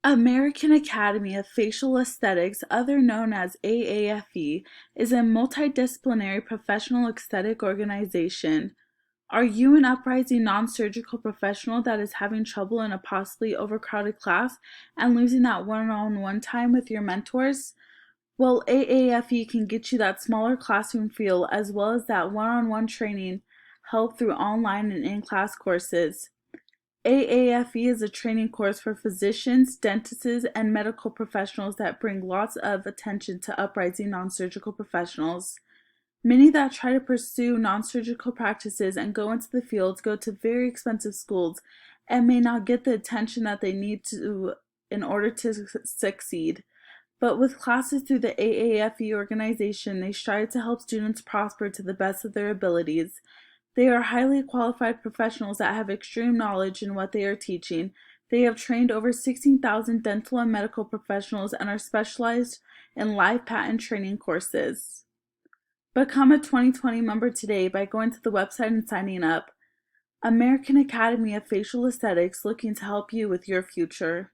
American Academy of Facial Aesthetics, other known as AAFE, is a multidisciplinary professional aesthetic organization. Are you an uprising non-surgical professional that is having trouble in a possibly overcrowded class and losing that one-on-one time with your mentors? Well, AAFE can get you that smaller classroom feel as well as that one-on-one training help through online and in-class courses. AAFE is a training course for physicians, dentists, and medical professionals that bring lots of attention to uprising non-surgical professionals. Many that try to pursue non-surgical practices and go into the fields go to very expensive schools and may not get the attention that they need to in order to succeed. But with classes through the AAFE organization, they strive to help students prosper to the best of their abilities. They are highly qualified professionals that have extreme knowledge in what they are teaching. They have trained over 16,000 dental and medical professionals and are specialized in live patent training courses. Become a 2020 member today by going to the website and signing up. American Academy of Facial Aesthetics, looking to help you with your future.